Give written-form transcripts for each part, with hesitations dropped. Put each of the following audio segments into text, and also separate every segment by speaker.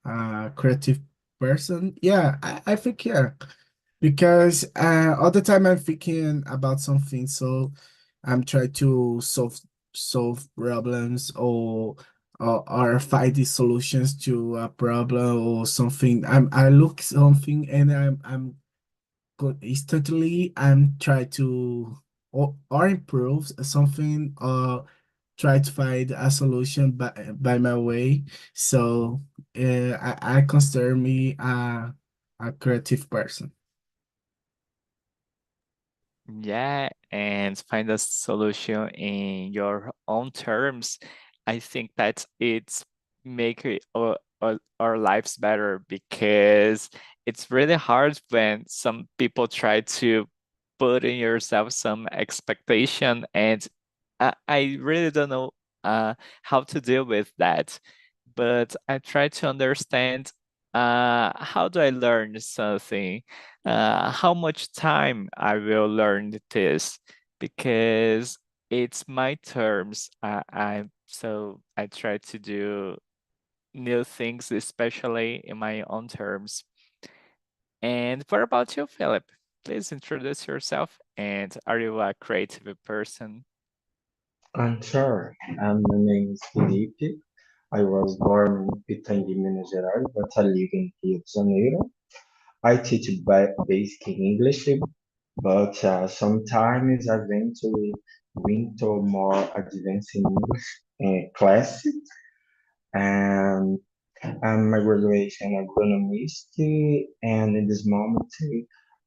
Speaker 1: a creative person? Yeah, I think yeah. Because all the time I'm thinking about something, so I'm trying to solve problems or find the solutions to a problem or something. I look something and instantly I'm try to or improve something or try to find a solution by my way. So I consider me a creative person.
Speaker 2: Yeah, and find a solution in your own terms. I think that it's make our lives better because it's really hard when some people try to put in yourself some expectation, and I really don't know how to deal with that. But I try to understand how do I learn something, how much time I will learn this because it's my terms. So I try to do new things, especially in my own terms. And what about you, Philip? Please introduce yourself. And are you a creative person?
Speaker 3: I'm sure. My name is Felipe. I was born in Pitangui, Minas Gerais, but I live in Rio de Janeiro. I teach basic English, but sometimes I eventually went to more advanced English class, and I'm a graduation agronomist, and in this moment,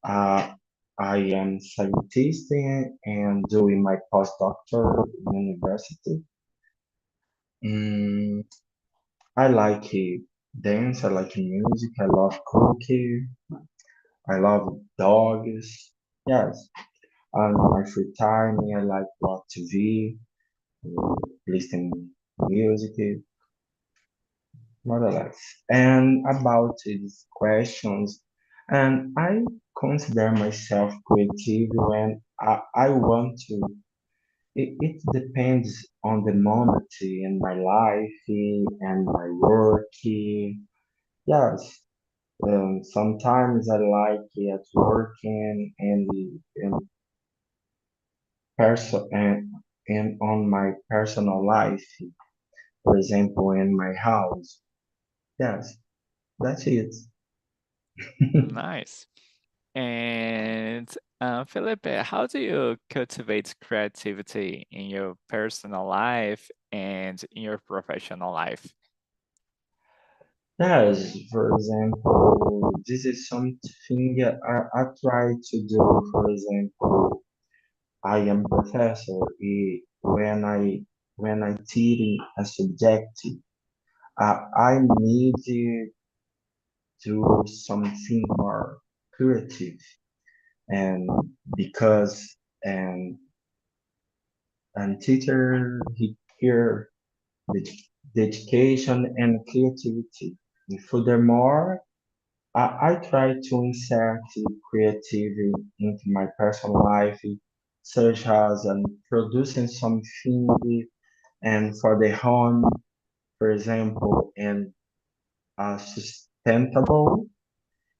Speaker 3: uh, I am scientist and doing my postdoctoral in university. Mm, I like dance, I like music, I love cooking, I love dogs. Yes, on my free time, I like watch TV, listen music, more or less. And about these questions, and I consider myself creative when I want to. It depends on the moment in my life and my work. Yes, sometimes I like at working and person and on my personal life. For example, in my house. Yes, that's it.
Speaker 2: Nice. And Felipe, how do you cultivate creativity in your personal life and in your professional life?
Speaker 3: Yes, for example, this is something I try to do. For example, I am professor. When I teach a subject, I need to do something more creative, and because and and teacher he here the dedication and creativity. And furthermore, I try to insert creativity into my personal life, such as producing something and for the home, for example, and sustainable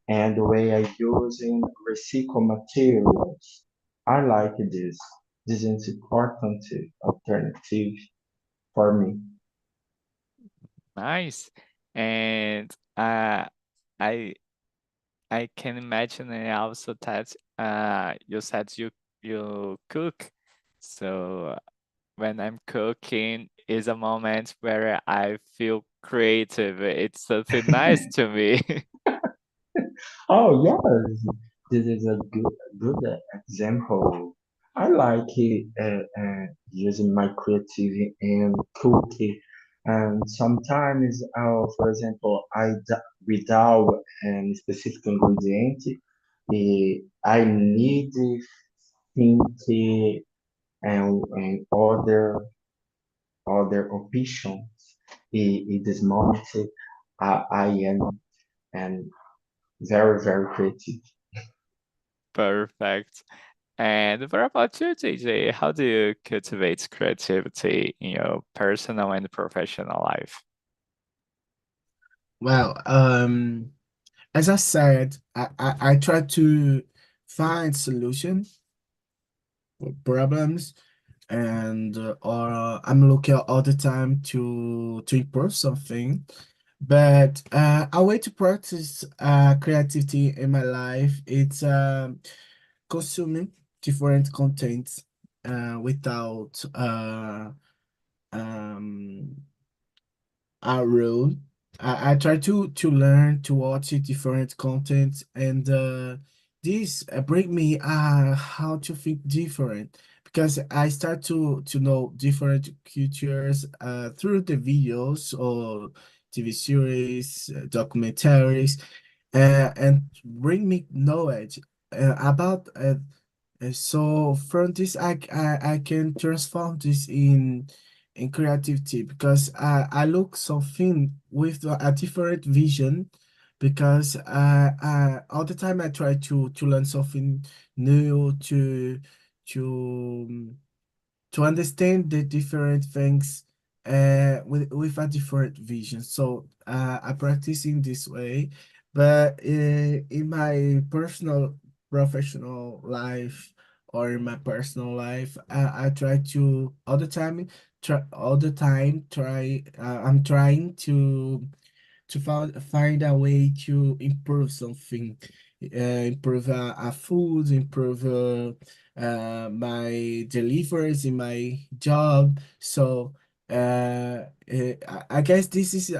Speaker 3: and the way I using recycle materials. I like this. This is important alternative for me.
Speaker 2: Nice. And I I can imagine and also that you said you cook. So when I'm cooking is a moment where I feel creative. It's something nice to me.
Speaker 3: Oh yes, this is a good example. I like using my creativity and cooking, and sometimes, for example, without a specific ingredient, I need to think and other options. In this moment, I am and very creative.
Speaker 2: Perfect. And what about you, JJ? How do you cultivate creativity in your personal and professional life?
Speaker 1: Well, as I said, I try to find solutions for problems, and or I'm looking all the time to improve something. But a way to practice creativity in my life, it's consuming different contents without um a rule. I try to learn to watch different content, and this bring me how to think different, because I start to know different cultures through the videos or TV series, documentaries, and bring me knowledge about so from this, I can transform this in creativity, because I look something with a different vision, because all the time I try to learn something new, to to understand the different things with a different vision. So I practice in this way, but in my personal professional life, or in my personal life, I try to all the time try I'm trying to find a way to improve something, improve a food, improve my deliveries in my job. So I guess this is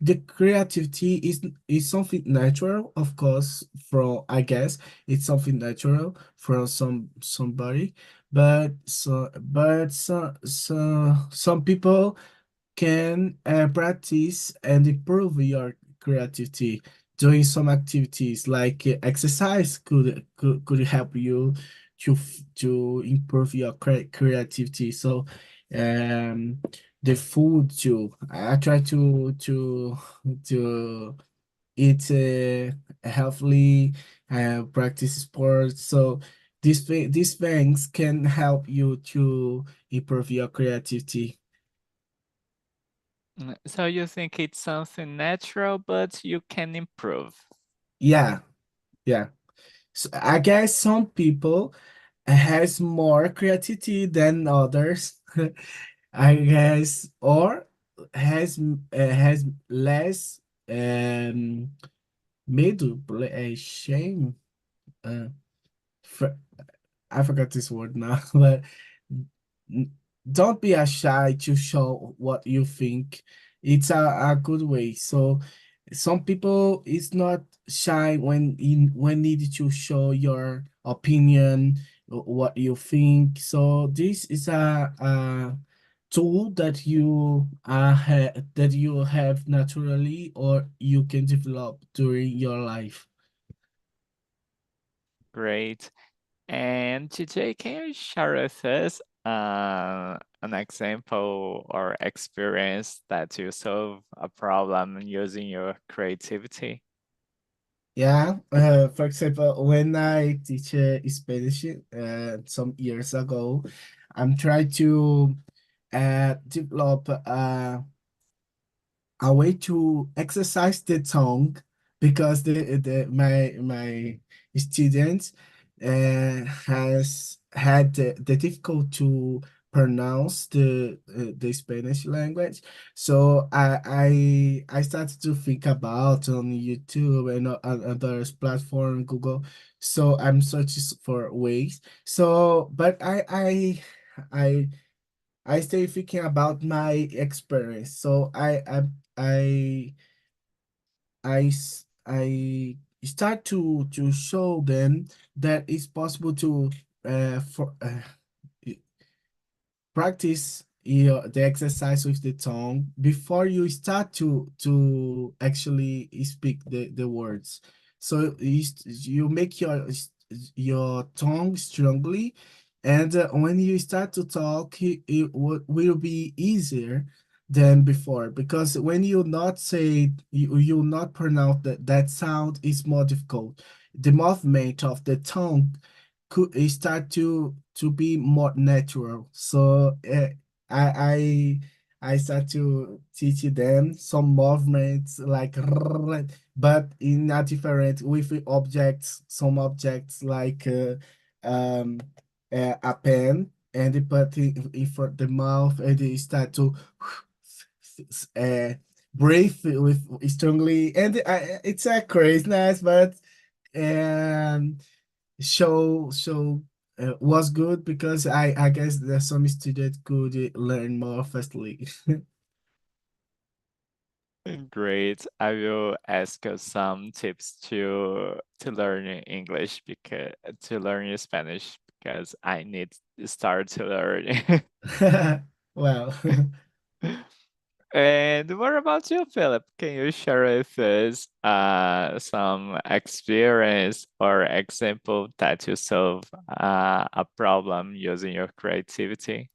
Speaker 1: the creativity is something natural, of course. From I guess it's something natural from somebody, but some people can practice and improve your creativity. Doing some activities like exercise could help you to improve your creativity. So um the food too, I try to eat healthily, practice sports. So these things can help you to improve your creativity.
Speaker 2: So you think it's something natural, but you can improve.
Speaker 1: Yeah, yeah. So I guess some people has more creativity than others. I guess, or has less um medo, shame. Uh, fr- I forgot this word now, but n- don't be shy to show what you think. It's a good way. So some people is not shy when needed to show your opinion, what you think. So this is a tool that that you have naturally, or you can develop during your life.
Speaker 2: Great. And TJ, can you share with us an example or experience that you solve a problem using your creativity?
Speaker 1: Yeah, for example, when I teach Spanish some years ago, I'm trying to develop a way to exercise the tongue, because my students has had the difficult to pronounce the Spanish language. So I started to think about on YouTube and other platform, Google. So I'm searching for ways. So but I I stay thinking about my experience. So I I start to show them that it's possible to for practice the exercise with the tongue before you start to actually speak the words. So you make your tongue strongly, and when you start to talk, will be easier than before, because when you not say you not pronounce that sound is more difficult. The movement of the tongue could start to be more natural. So I I start to teach them some movements like, but in a different with objects, some objects like um, a pen, and they put it in front the mouth, and they start to uh, breathe with strongly, and it's a craziness, but um was good because I guess that some students could learn more fastly.
Speaker 2: Great. I will ask you some tips to learn English because to learn Spanish because I need to start to learn.
Speaker 1: Well,
Speaker 2: And what about you, Philip? Can you share with us some experience or example that you solve a problem using your creativity?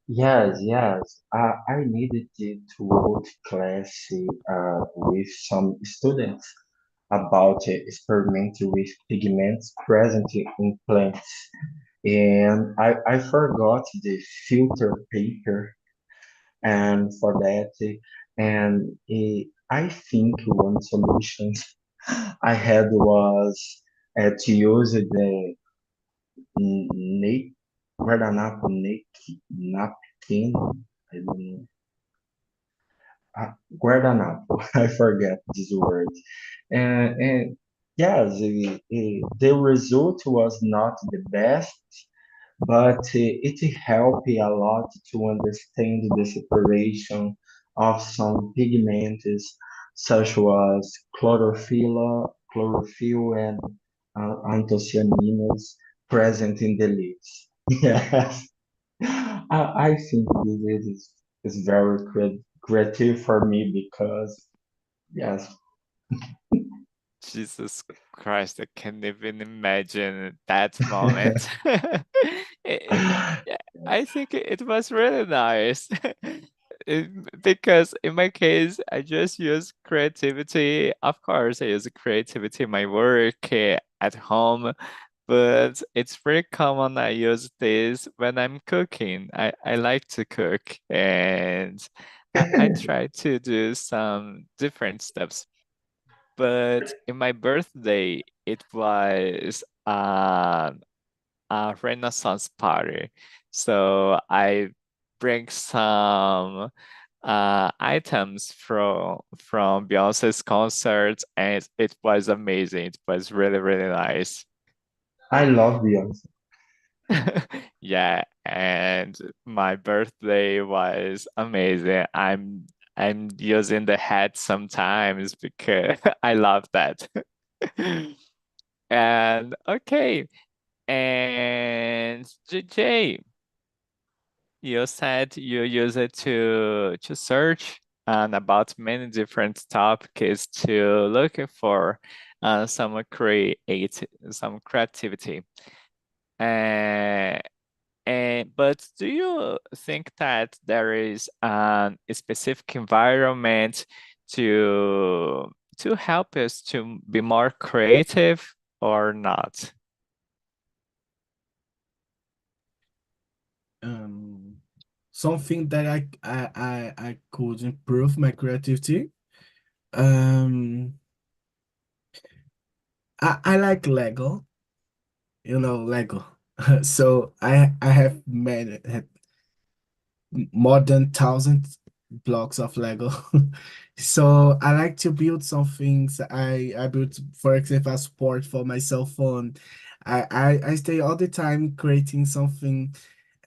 Speaker 3: Yes, yes. I needed to go to class with some students about experimenting with pigments present in plants. And I forgot the filter paper and for that. And I think one solution I had was to use the na- guardanapo napkin. I don't know. Guardanapo. I forget this word. And yes, the result was not the best, but it helped a lot to understand the separation of some pigments such as chlorophyll and anthocyanins present in the leaves. Yes, I think is very creative for me because yes.
Speaker 2: Jesus Christ, I can't even imagine that moment. Yeah, I think it was really nice. Because in my case, I just use creativity. Of course, I use creativity in my work, at home, but it's pretty common I use this when I'm cooking. I like to cook and I try to do some different steps. But in my birthday, it was a Renaissance party. So I bring some items from Beyonce's concert, and it was amazing. It was really, really nice.
Speaker 3: I love Beyonce.
Speaker 2: Yeah, and my birthday was amazing. I'm using the hat sometimes because I love that. And okay, and JJ, you said you use it to search and about many different topics to looking for some creativity. Uh, but do you think that there is a specific environment to to help us to be more creative or not?
Speaker 1: um, something that I could improve my creativity. Um, I like Lego, Lego. So I have made more than thousand blocks of Lego. So I like to build some things. I built, for example, a sport for my cell phone. I stay all the time creating something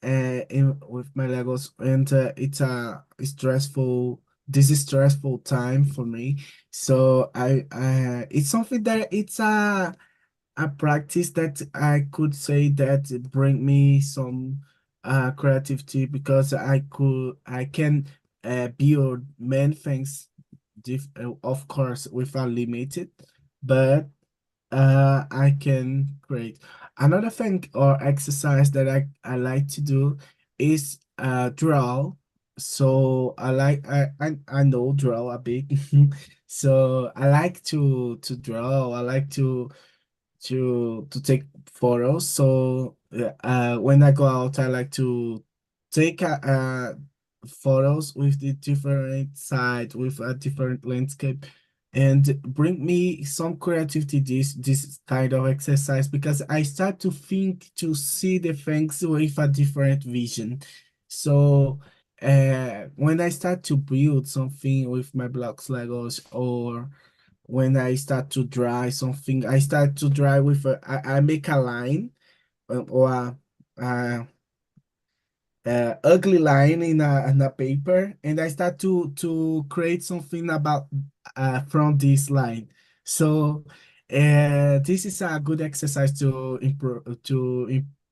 Speaker 1: with my Legos, and it's a stressful. This is stressful time for me. So it's something that it's a practice that I could say that it bring me some creativity because I can build many things of course without limited, but I can create. Another thing or exercise that I like to do is draw. So I know draw a bit. So I like to draw. I like to take photos. So when I go out, I like to take photos with the different side, with a different landscape, and bring me some creativity this kind of exercise, because I start to think, to see the things with a different vision. So when I start to build something with my blocks Legos, or when I start to draw something, I start to draw with I make a line, or ugly line in a paper, and I start to create something about from this line. So this is a good exercise to improve,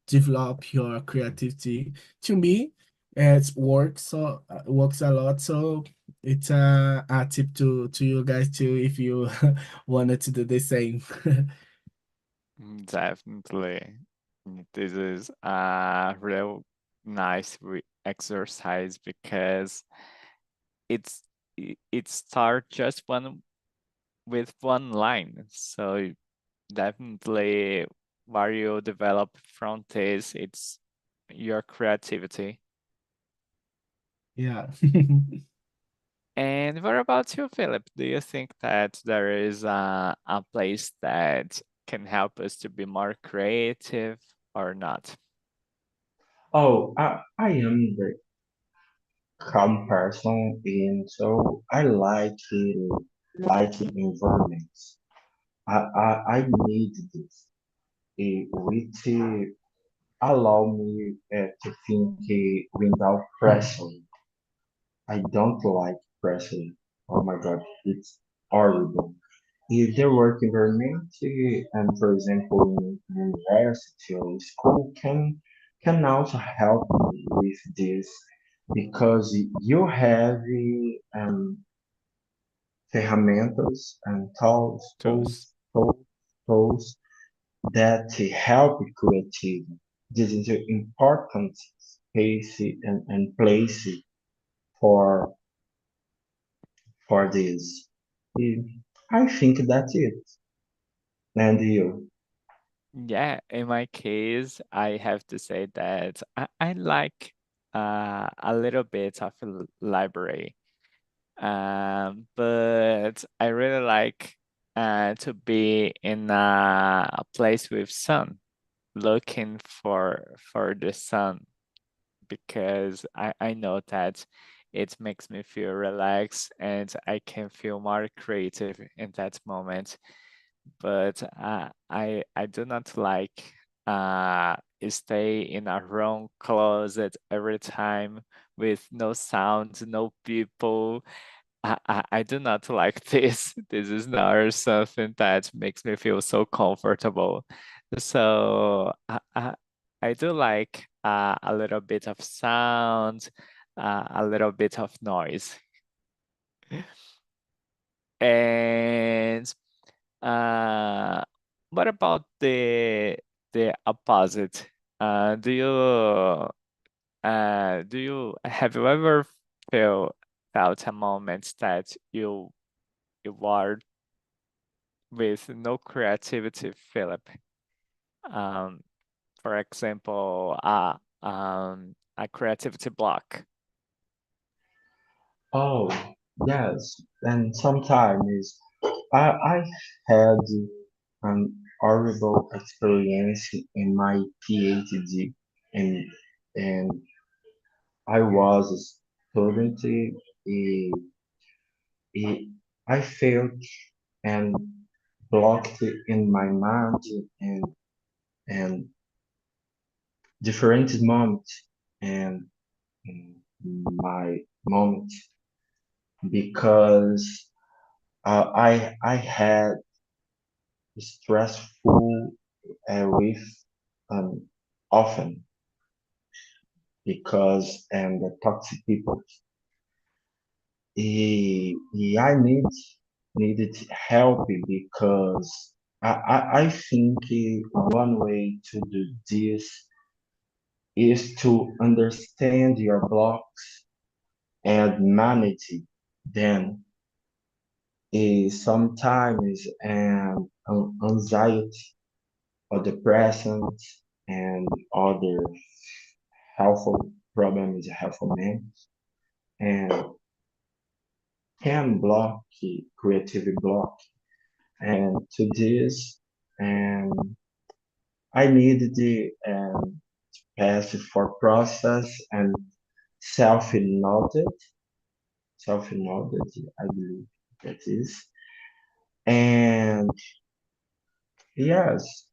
Speaker 1: develop your creativity. To me, it works, so works a lot. So it's a tip to you guys too, if you wanted to do the same.
Speaker 2: Definitely. This is a real nice exercise because it's it starts just one with one line. So definitely where you develop from this, it's your creativity.
Speaker 1: Yeah.
Speaker 2: And what about you, Philip? Do you think that there is a place that can help us to be more creative or not?
Speaker 3: Oh, I am the calm person, and so I like environments. I need this. Which allow me to think without pressure. I don't like pressure. Oh my God, it's horrible. If the work environment, and for example, in university or school, can also help me with this, because you have ferramentas and
Speaker 2: Tools.
Speaker 3: tools that help creative. This is an important space and place for this. Eh, I think that's it. And you?
Speaker 2: Yeah, in my case, I have to say that I like a little bit of a library. But I really like to be in a place with sun, looking for the sun, because I know that it makes me feel relaxed and I can feel more creative in that moment. But I do not like stay in a room closet every time with no sound, no people. I do not like this. This is not something that makes me feel so comfortable. So I do like a little bit of sound, a little bit of noise. And uh, what about the opposite? Do you have you ever felt a moment that you were with no creativity, Philip? Um, for example, a creativity block.
Speaker 3: Oh, yes. And sometimes I had an horrible experience in my PhD, and and I was a student. eh, I felt and blocked in my mind, and and different moments and my moment, because I had stressful with um, often, because and the toxic people. I needed help, because I think one way to do this is to understand your blocks and manage them. Sometimes anxiety or depression and other health problems, health men. and can block creativity block. And to this, and I need the passive for process and self-knowledge, self-knowledge, I believe that is. And yes,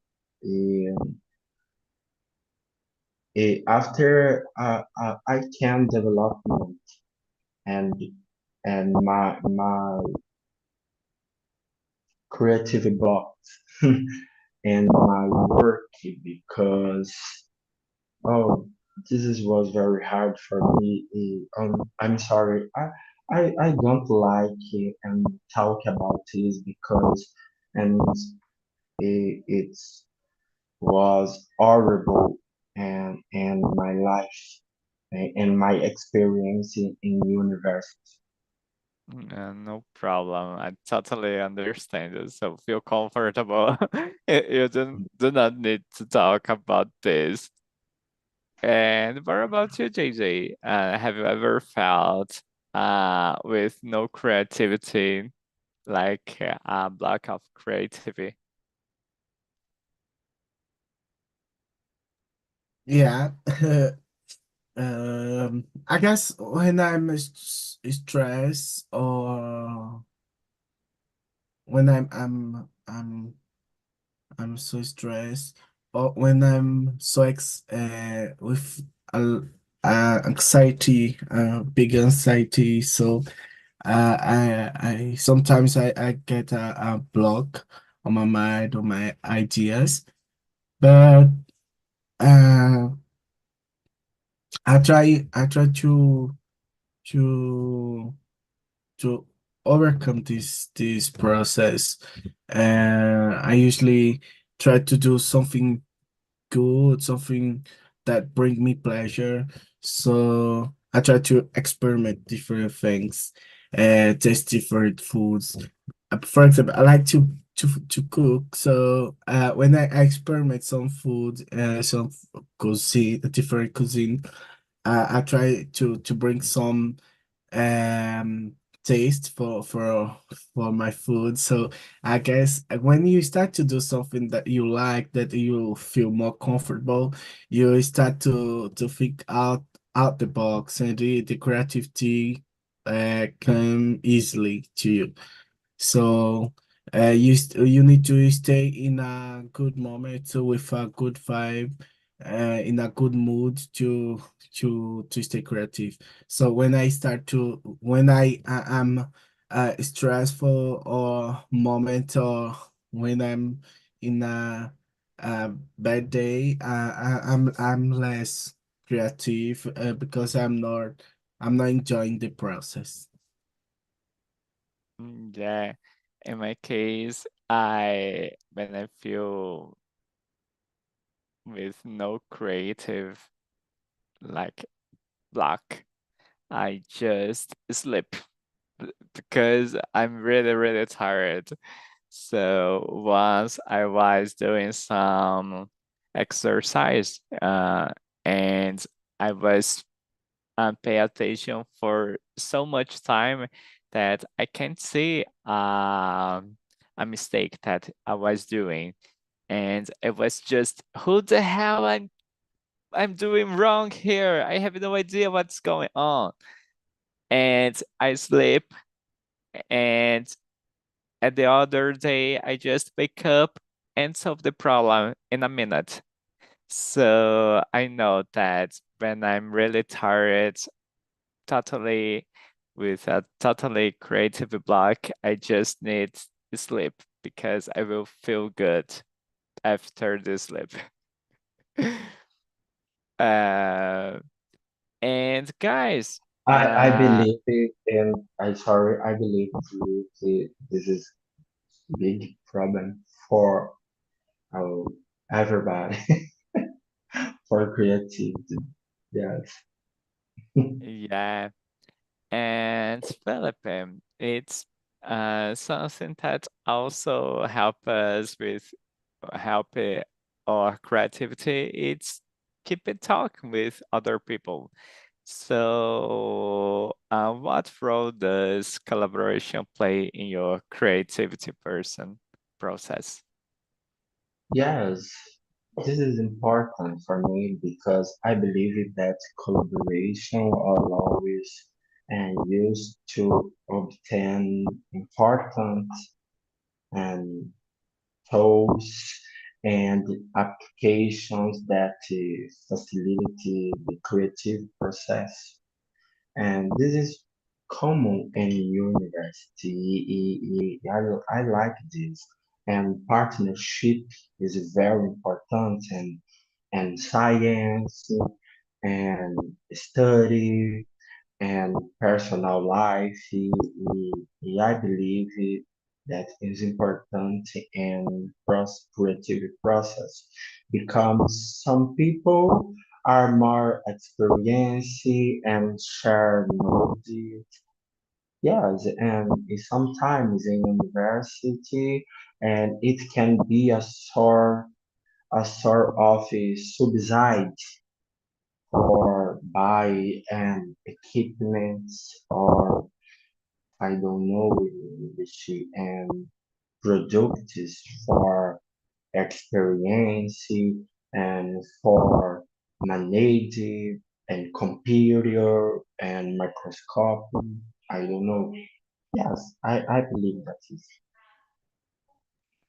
Speaker 3: um, I can development and my creative blocks and my work because oh was very hard for me. I'm sorry. I don't like and talk about this because and it was horrible and my life and my experience in university.
Speaker 2: No problem. I totally understand it. So feel comfortable. You do not need to talk about this. And what about you, JJ? Have you ever felt with no creativity, like a block of creativity?
Speaker 1: Yeah. I guess when I'm stressed or when I'm so stressed or when I'm so with uh, anxiety, big anxiety. So I sometimes I get a block on my mind or my ideas, but uh, I try to to overcome this process. I usually try to do something good, something that bring me pleasure. So I try to experiment different things, taste different foods. For example, I like to cook. So when I experiment some food, some cuisine, different cuisine, I try to bring some um taste for my food. So I guess when you start to do something that you like, that you feel more comfortable, you start to think out the box, and the creativity come easily to you. So you need to stay in a good moment, so with a good vibe, in a good mood to stay creative. So when I am stressful or moment, or when I'm in a bad day, I'm less creative, because I'm not enjoying the process.
Speaker 2: Yeah. In my case, I when I feel with no creative like block, I just sleep because I'm really, really tired. So once I was doing some exercise, and I was pay attention for so much time that I can't see a mistake that I was doing. And it was just, who the hell I'm doing wrong here? I have no idea what's going on. And I sleep, and at the other day I just wake up and solve the problem in a minute. So I know that when I'm really tired, totally with a totally creative block, I just need sleep because I will feel good after the sleep. uh, and guys,
Speaker 3: I believe it, and I sorry, I believe this is big problem for uh, everybody for creativity. Yes.
Speaker 2: yeah, and Philip, it's something that also help us with help our creativity. It's keep it talking with other people. So, what role does collaboration play in your creativity person process?
Speaker 3: Yes, this is important for me because I believe that collaboration allows and used to obtain important and tools and applications that facilitate the creative process. And this is common in university. I like this. And partnership is very important and science and study and personal life. I believe that is important in creative process because some people are more experienced and share knowledge. Yes, and sometimes in university, and it can be a sort of a subside for buy and equipments or I don't know which and products for experience and for manage and computer and microscope. I don't know. Yes, I believe that is.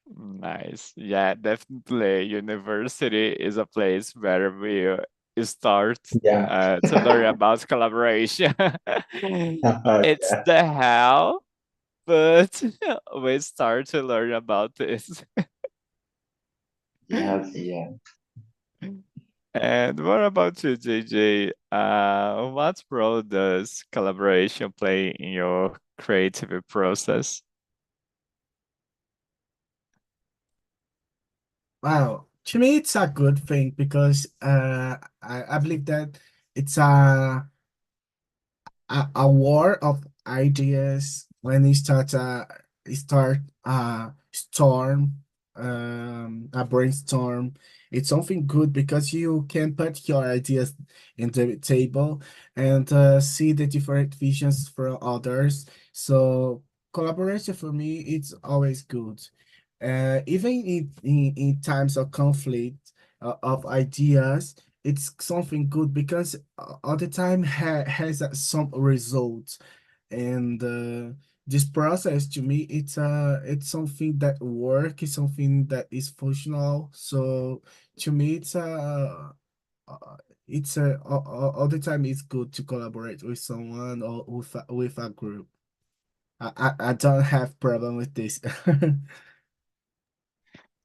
Speaker 2: Nice. Yeah, definitely. University is a place where we start
Speaker 3: Yeah.
Speaker 2: to learn about collaboration. It's
Speaker 3: Yeah.
Speaker 2: the hell, but we start to learn about this.
Speaker 3: Yes, yeah.
Speaker 2: And what about you, JJ? What role does collaboration play in your creative process?
Speaker 1: Wow, to me, it's a good thing because I believe that it's a war of ideas when you start storm a brainstorm. It's something good because you can put your ideas in the table and see the different visions from others. So collaboration for me it's always good, even in times of conflict of ideas. It's something good because all the time has some results, and this process to me it's something that work is something that is functional. So to me uh, it's all the time it's good to collaborate with someone or with a group. I don't have problem with this.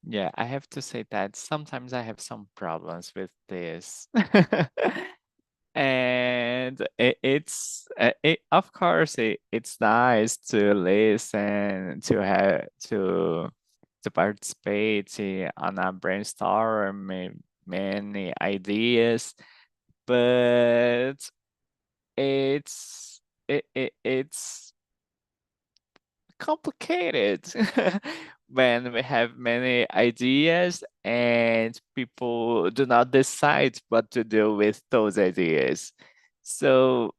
Speaker 2: Yeah, I have to say that sometimes I have some problems with this. And of course it's nice to listen to have to participate on a brainstorm many ideas, but it's complicated when we have many ideas and people do not decide what to do with those ideas. So,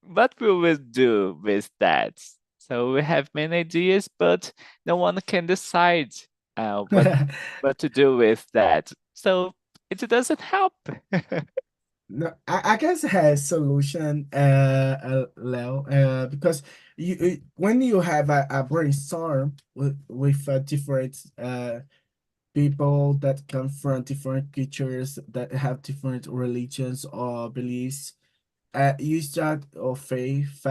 Speaker 2: what will we do with that? So, we have many ideas, but no one can decide uh, what what to do with that. So, it doesn't help.
Speaker 1: No, I guess it has solution, Leo, because when you have a brainstorm with different people that come from different cultures that have different religions or beliefs, you start or faith.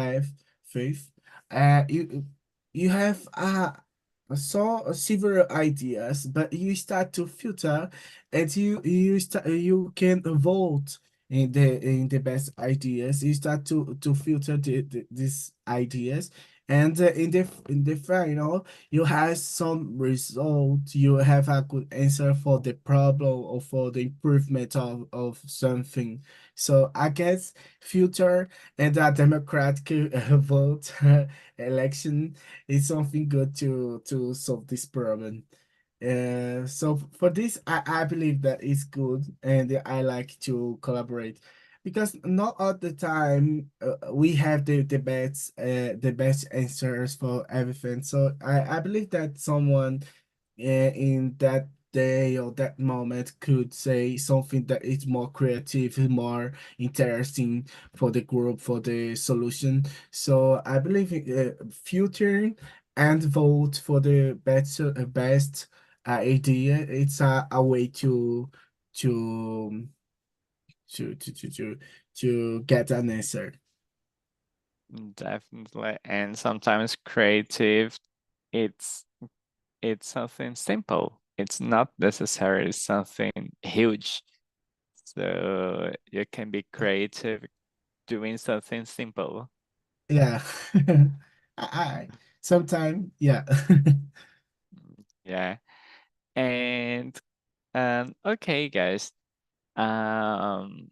Speaker 1: You have so several ideas, but you start to filter, and you can vote in the best ideas. You start to filter these ideas, and in the final, you have some result. You have a good answer for the problem or for the improvement of something. So I guess future and a democratic vote election is something good to solve this problem. So for this, I believe that it's good, and I like to collaborate because not all the time we have the best answers for everything. So I believe that someone in that day or that moment could say something that is more creative, more interesting for the group, for the solution. So I believe in filtering and vote for the best idea. It's a way to to to to to to get an answer.
Speaker 2: Definitely. And sometimes creative, it's it's something simple. It's not necessarily something huge. So you can be creative doing something simple.
Speaker 1: Yeah. I Sometime, yeah.
Speaker 2: Yeah. And okay, guys. Um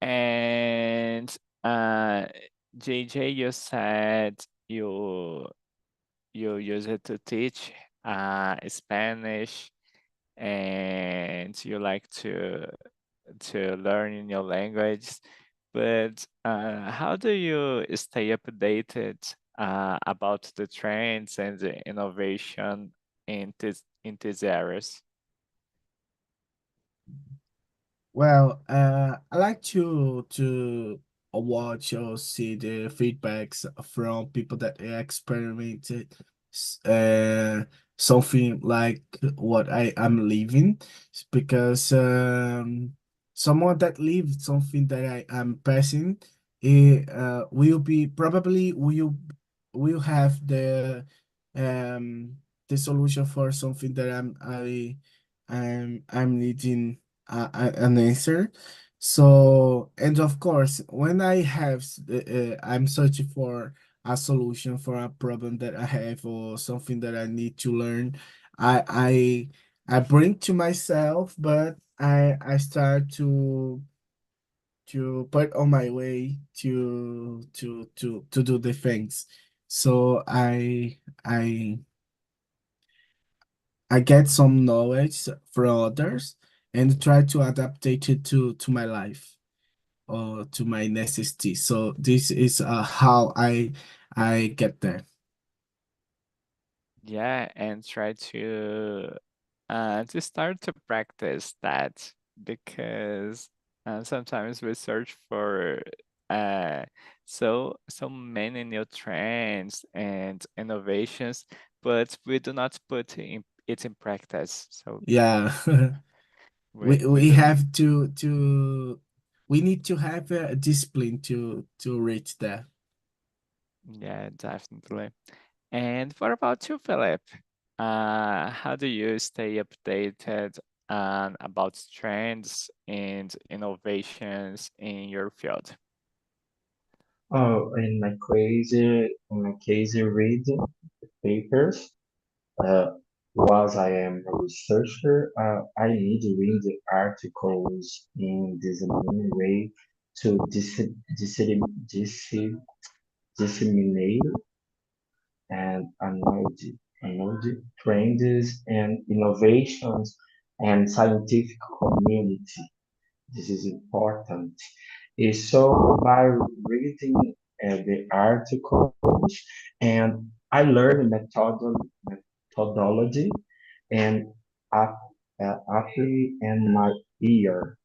Speaker 2: and uh JJ, you said you you use it to teach Spanish, and you like to learn in your language. But how do you stay updated about the trends and the innovation in these areas?
Speaker 1: Well, I like to watch or see the feedbacks from people that experimented something like what I am living, because someone that lived something that I am passing, it will have um the solution for something that I'm needing an answer. So, and of course, when I'm searching for a solution for a problem that I have or something that I need to learn, I I bring to myself, but I start to put on my way to do the things. So I get some knowledge from others and try to adapt it to my life or to my necessity. So this is how I get there.
Speaker 2: Yeah, and try to start to practice that, because sometimes we search for uh, so many new trends and innovations, but we do not put it in practice. So
Speaker 1: Yeah.
Speaker 2: we
Speaker 1: We
Speaker 2: do.
Speaker 1: have to we need to have a discipline to reach that.
Speaker 2: Yeah, definitely. And what about you, Philip? How do you stay updated about trends and innovations in your field?
Speaker 3: Oh, in my case, read papers. Uh, whilst I am a researcher, I need to read the articles in this main way to disseminate and acknowledge trends and innovations and scientific community. This is important. So by reading the articles, and I learn methodology and up, apply in my ear.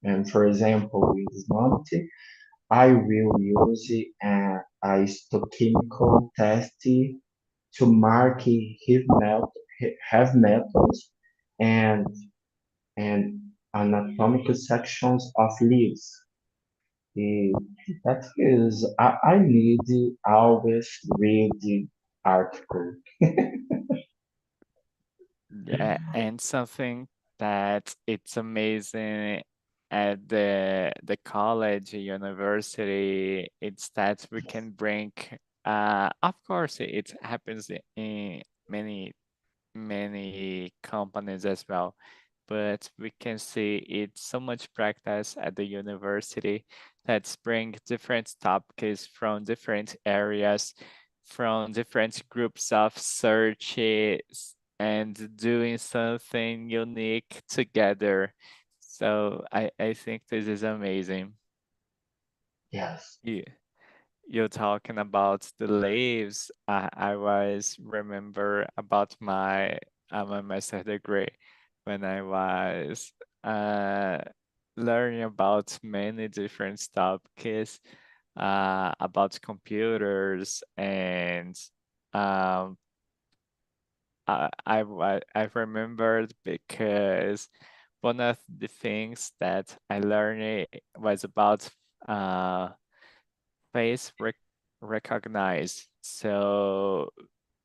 Speaker 3: And for example, in this month, I will use a stoichemical test to mark heavy metals and and anatomical sections of leaves. Eh, that is, I need always read the article.
Speaker 2: Yeah, and something that it's amazing at the college, university, it's that we can bring of course it happens in many companies as well, but we can see it so much practice at the university. Let's bring different topics from different areas from different groups of searches and doing something unique together. So I think this is amazing.
Speaker 3: Yes.
Speaker 2: You you're talking about the leaves. I was remember about my master degree when I was uh learning about many different topics about computers and um I remembered because one of the things that I learned was about uh face recognize. So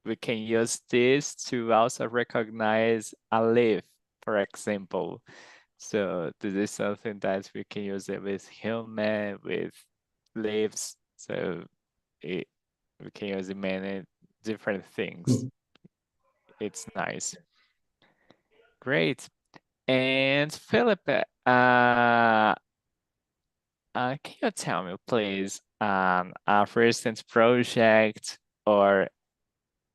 Speaker 2: we can use this to also recognize a leaf, for example. So this is something that we can use it with human, with leaves. So it, we can use it many different things. It's nice. Great. And Philip, can you tell me, please, a recent project, or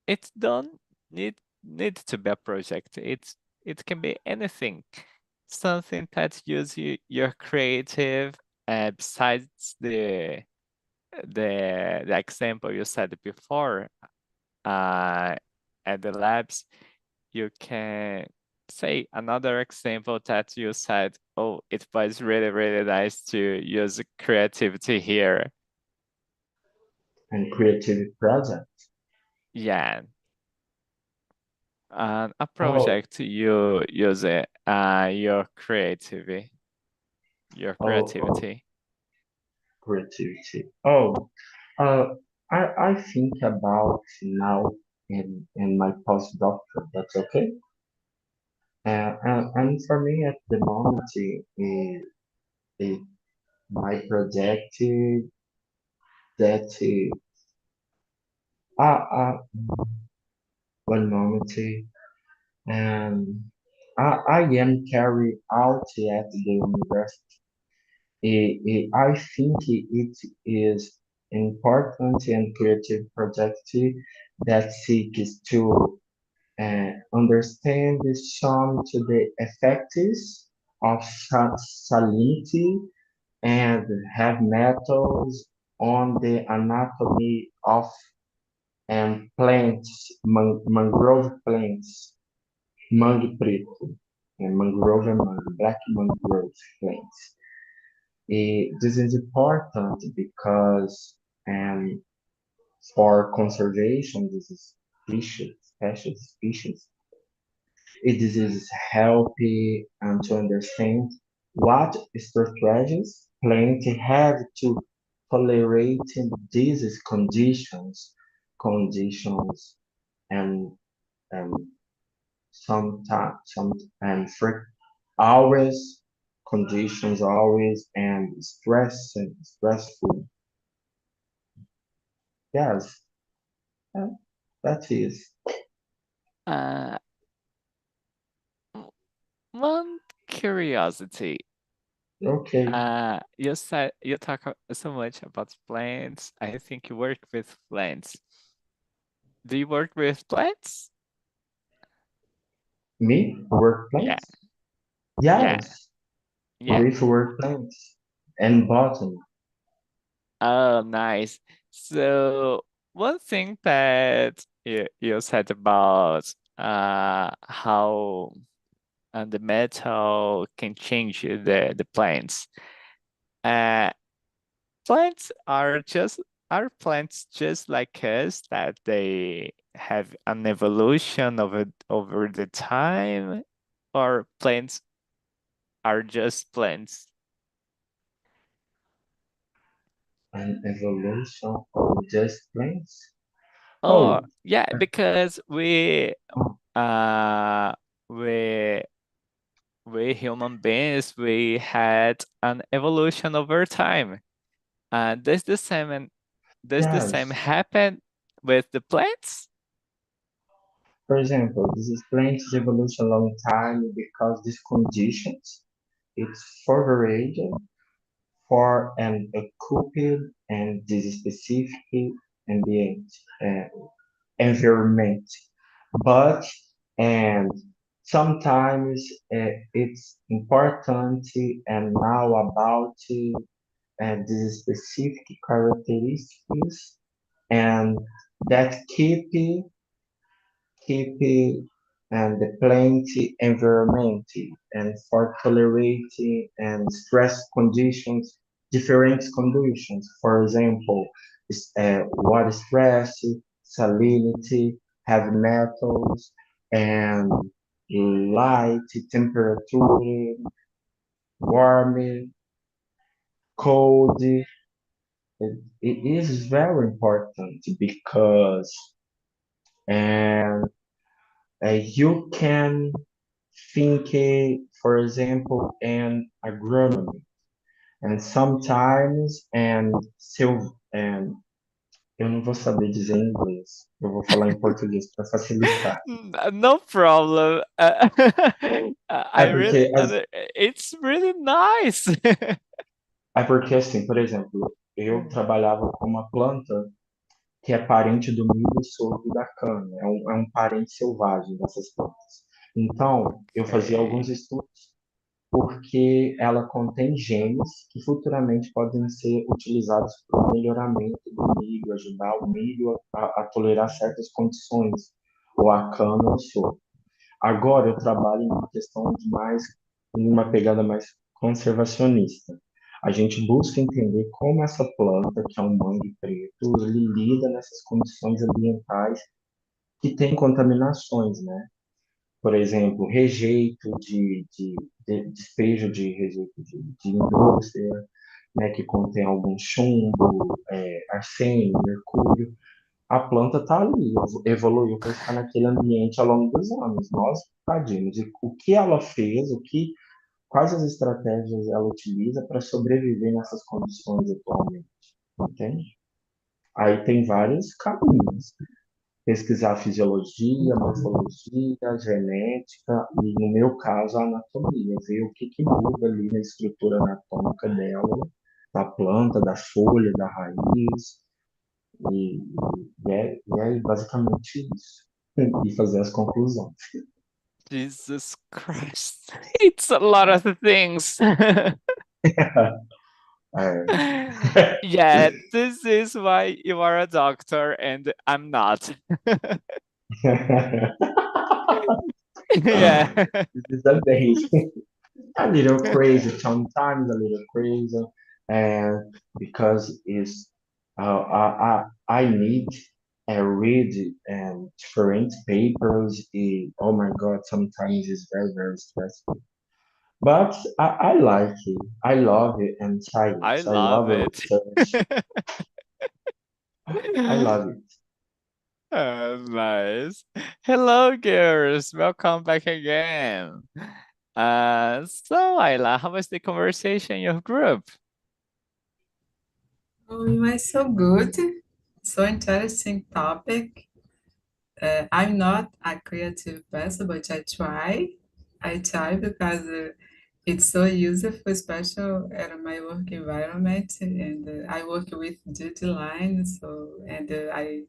Speaker 2: it don't need to be a project. It can be anything, something that use your creative. Besides the example you said before, uh, at the labs, you can say another example that you said, oh, it was really nice to use creativity here.
Speaker 3: And creative project.
Speaker 2: Yeah, a
Speaker 3: Oh,
Speaker 2: project you use it, your
Speaker 3: oh,
Speaker 2: creativity.
Speaker 3: creativity. Oh, uh, I think about now in my postdoctorate. That's okay. And for me at the moment, it, my project that uh, one moment, and I am carried out at the university. I think it is important and creative project that seeks to understand some to the effects of salinity and have metals on the anatomy of plants, mangrove plants, mangue preto, mangrove and mangue, black mangrove plants. This is important because um, for conservation, this is species, it is helping to understand what strategies plants have to tolerate these conditions, and um, sometimes, always conditions, always and stressful. Yes, uh, that is
Speaker 2: Uh, one curiosity.
Speaker 3: okay.
Speaker 2: You said you talk so much about plants. I think you work with plants. Do you work with plants?
Speaker 3: Me, work
Speaker 2: Yeah,
Speaker 3: plants?
Speaker 2: yeah,
Speaker 3: Yes,
Speaker 2: yeah.
Speaker 3: with work plants and botany.
Speaker 2: Oh, nice. So one thing that you said about how the metal can change the plants. Uh, plants are plants just like us that they have an evolution over the time, or plants are just plants.
Speaker 3: An evolution of just plants?
Speaker 2: Oh,
Speaker 3: Oh,
Speaker 2: yeah, because uh we we human beings we had an evolution over time. Does the same
Speaker 3: yes.
Speaker 2: happen with the plants?
Speaker 3: For example, this is plants evolution long time because these conditions it's favorable for an occupied and this specific ambient, uh, environment. But and sometimes it's important and now about these specific characteristics and that keep and the plant environment and for tolerating and stress conditions, different conditions. For example, water stress, salinity, heavy metals, and light temperature, warm, cold. It is very important because and you can think, for example, in agronomy, and sometimes and eu não vou saber dizer em inglês, eu vou falar em português para facilitar.
Speaker 2: No problem.
Speaker 3: É
Speaker 2: I really,
Speaker 3: porque,
Speaker 2: it's really nice.
Speaker 3: é porque assim, por exemplo, eu trabalhava com uma planta que é parente do milho, sorgo e da cana, é um parente selvagem dessas plantas. Então, eu fazia alguns
Speaker 2: Okay.
Speaker 3: estudos porque ela contém genes que futuramente podem ser utilizados para o melhoramento do milho, ajudar o milho a tolerar certas condições, ou a cana ou o sorgo. Agora eu trabalho em uma questão de mais, em uma pegada mais conservacionista. A gente busca entender como essa planta, que é um mangue preto, ele lida nessas condições ambientais que têm contaminações, né? Por exemplo, rejeito de despejo de rejeito de indústria, né, que contém algum chumbo, arsênio, mercúrio. A planta está ali, evoluiu para estar naquele ambiente ao longo dos anos. Nós, tadinhos, e o que ela fez, quais as estratégias ela utiliza para sobreviver nessas condições atualmente, entende? Aí tem vários caminhos pesquisar fisiologia, morfologia, genética e, no meu caso, a anatomia, ver o que muda ali na estrutura anatômica dela, da planta, da folha, da raiz, e é basicamente isso. E fazer as conclusões.
Speaker 2: Jesus Christ. It's a lot of things.
Speaker 3: É.
Speaker 2: Yeah, this is why you are a doctor and I'm not. Yeah.
Speaker 3: This is amazing. A little crazy sometimes, a little crazy, and because it's I need read different papers. Oh my God, sometimes it's very stressful. But I like it. I love it and
Speaker 2: I
Speaker 3: science. I
Speaker 2: love
Speaker 3: love
Speaker 2: it.
Speaker 3: research. I love it.
Speaker 2: Nice. Hello, girls. Welcome back again. So Ayla, how was the conversation in your group?
Speaker 4: Oh, it was so good. So interesting topic. I'm not a creative person, but I try. I try because it's so useful, especially at my work environment. And I work with deadlines, so I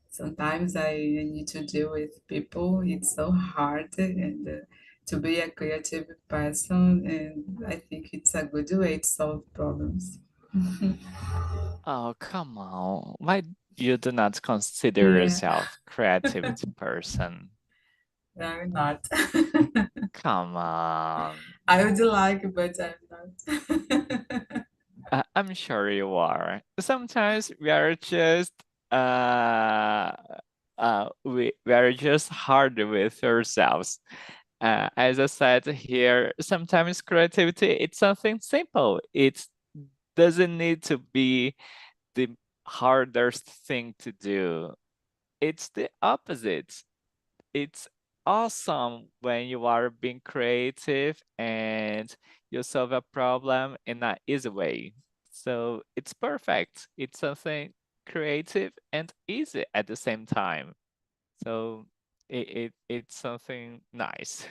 Speaker 4: sometimes I need to deal with people. It's so hard, and to be a creative person, and I think it's a good way to solve problems.
Speaker 2: Oh, come on. Why you do not consider
Speaker 4: Yeah,
Speaker 2: yourself creativity person?
Speaker 4: I'm not.
Speaker 2: Come on.
Speaker 4: I would like, but I'm not.
Speaker 2: I'm sure you are. Sometimes we are just uh we are just hard with ourselves. As I said here, sometimes creativity it's something simple. It doesn't need to be the hardest thing to do. It's the opposite. It's awesome when you are being creative and you solve a problem in an easy way. So it's perfect. It's something creative and easy at the same time. So it's something nice.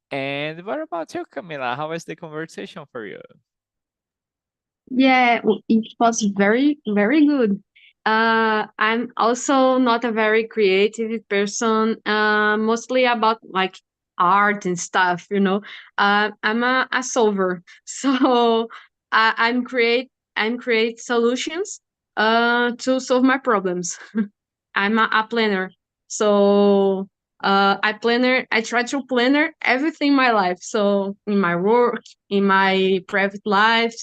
Speaker 2: And what about you, Camila? How was the conversation for you?
Speaker 5: Yeah, it was very, very good. I'm also not a very creative person, mostly about like art and stuff, you know. I'm a solver, so I'm create solutions to solve my problems. I'm a planner, so I try to planner everything in my life. So in my work, in my private life,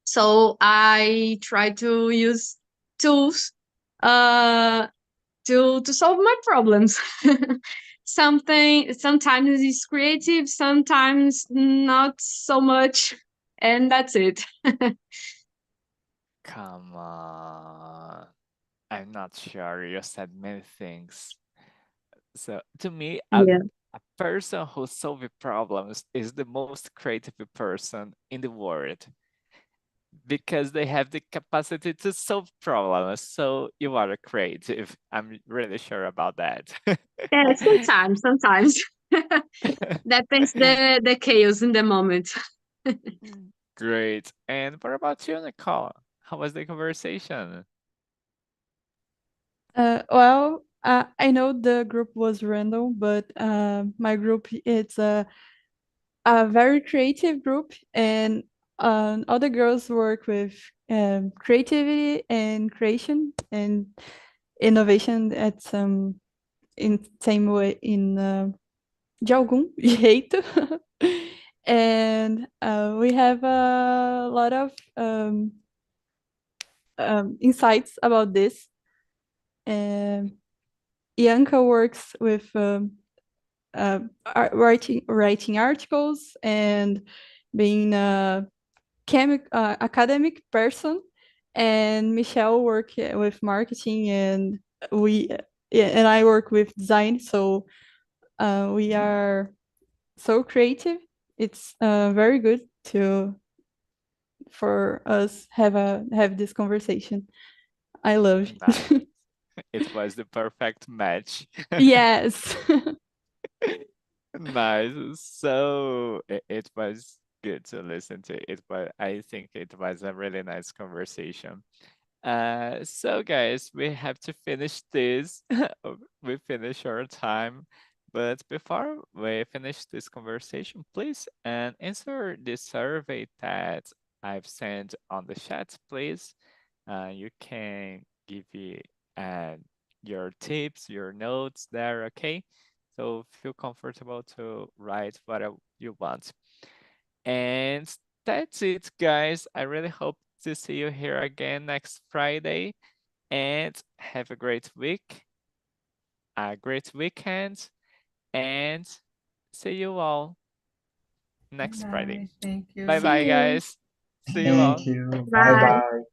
Speaker 5: so I try to use tools uh, to solve my problems. Something sometimes it's creative, sometimes not so much, and that's it.
Speaker 2: Come on. I'm not sure. You said many things. So to me,
Speaker 5: Yeah.
Speaker 2: a person who solves problems is the most creative person in the world because they have the capacity to solve problems. So you are creative. I'm really sure about that.
Speaker 5: Yeah, sometimes. Depends the chaos in the moment.
Speaker 2: Great. And what about you, Nicole? How was the conversation?
Speaker 6: Well, I know the group was random, but my group it's a very creative group, and all the girls work with creativity and creation and innovation at some in same way in de algum jeito. And we have a lot of insights about this. And Bianca works with writing articles and being a academic person, and Michelle work with marketing, and we yeah, and I work with design. So we are so creative. It's very good to for us have this conversation. I love.
Speaker 2: Nice. It was the perfect match.
Speaker 6: Yes.
Speaker 2: Nice. So it was good to listen to. It was, I think it was a really nice conversation. So guys, we have to finish this. We finish our time. But before we finish this conversation, please and answer the survey that I've sent on the chat, please. You can give you uh, your tips, your notes there, okay? So feel comfortable to write whatever you want. And that's it, guys. I really hope to see you here again next Friday. And have a great week, a great weekend, and see you all next Friday.
Speaker 4: Bye. Thank
Speaker 2: Bye
Speaker 4: you.
Speaker 2: bye,
Speaker 6: See you.
Speaker 2: guys. See you
Speaker 3: Thank
Speaker 2: all.
Speaker 3: you. Bye
Speaker 5: Bye.
Speaker 3: bye.